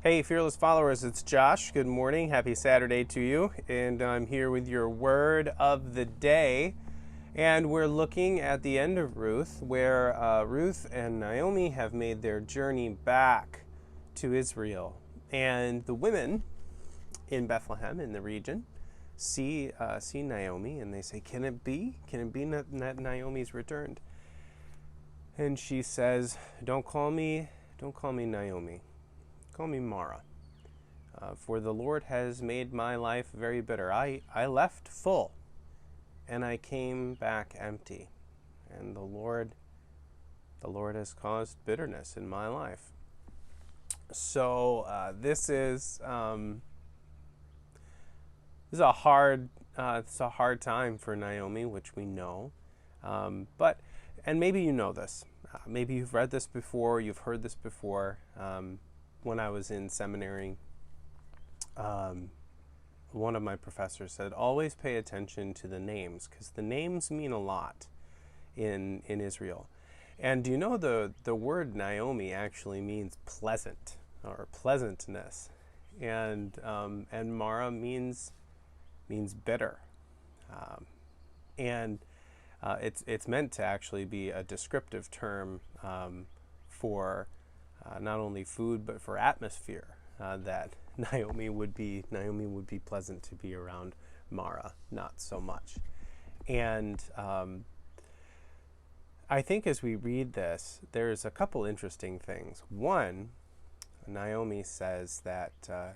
Hey, fearless followers, it's Josh. Good morning. Happy Saturday to you. And I'm here with your word of the day. And we're looking at the end of Ruth, where Ruth and Naomi have made their journey back to Israel. And the women in Bethlehem, in the region, see Naomi and they say, Can it be? Can it be that Naomi's returned? And she says, Don't call me Naomi. Call me Mara, for the Lord has made my life very bitter. I left full, and I came back empty, and the Lord has caused bitterness in my life. So this is a hard time for Naomi, which we know, and maybe you know this, maybe you've read this before, you've heard this before. When I was in seminary, one of my professors said, always pay attention to the names, because the names mean a lot in Israel. And do you know the word Naomi actually means pleasant or pleasantness, and Mara means bitter, and it's meant to actually be a descriptive term for not only food but for atmosphere, that Naomi would be pleasant to be around. Mara not so much. And I think as we read this, there's a couple interesting things. One, Naomi says that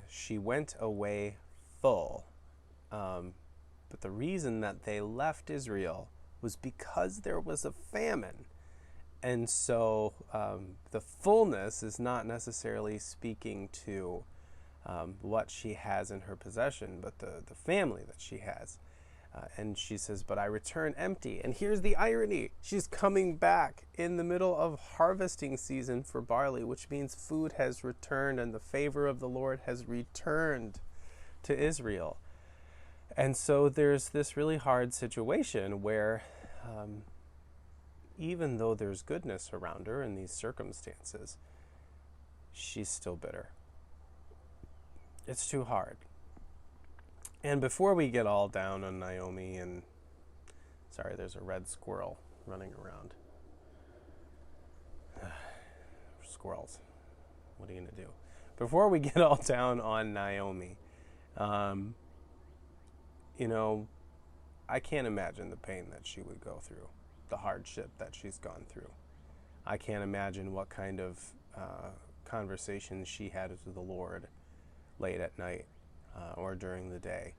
she went away full, but the reason that they left Israel was because there was a famine. And so the fullness is not necessarily speaking to what she has in her possession, but the family that she has. And she says, but I return empty. And here's the irony. She's coming back in the middle of harvesting season for barley, which means food has returned and the favor of the Lord has returned to Israel. And so there's this really hard situation where even though there's goodness around her in these circumstances, she's still bitter. It's too hard. And before we get all down on Naomi, and sorry, there's a red squirrel running around. Squirrels. What are you going to do? Before we get all down on Naomi, I can't imagine the pain that she would go through, the hardship that she's gone through. I can't imagine what kind of conversations she had with the Lord late at night or during the day.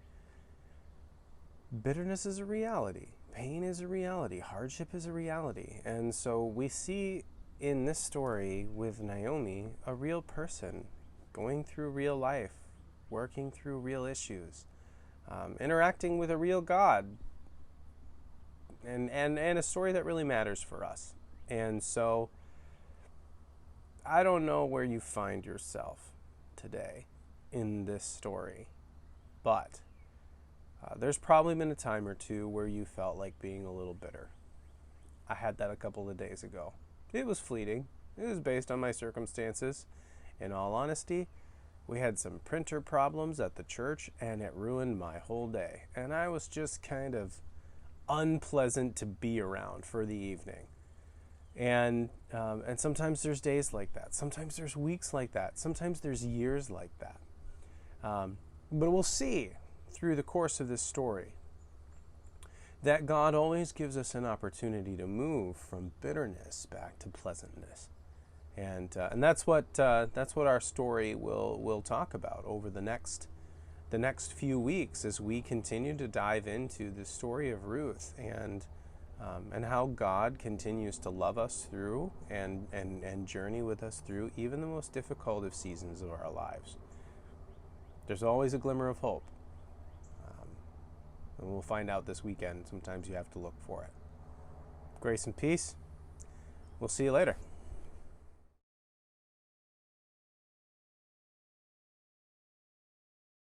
Bitterness is a reality. Pain is a reality. Hardship is a reality. And so we see in this story with Naomi a real person going through real life, working through real issues, interacting with a real God, and a story that really matters for us. And so I don't know where you find yourself today in this story, but there's probably been a time or two where you felt like being a little bitter. I had that a couple of days ago. It was fleeting. It was based on my circumstances. In all honesty, we had some printer problems at the church and it ruined my whole day. And I was just kind of unpleasant to be around for the evening. And sometimes there's days like that. Sometimes there's weeks like that. Sometimes there's years like that. But we'll see through the course of this story that God always gives us an opportunity to move from bitterness back to pleasantness. And that's what our story will talk about over the next few weeks as we continue to dive into the story of Ruth and how God continues to love us through and journey with us through even the most difficult of seasons of our lives. There's always a glimmer of hope. And we'll find out this weekend. Sometimes you have to look for it. Grace and peace. We'll see you later.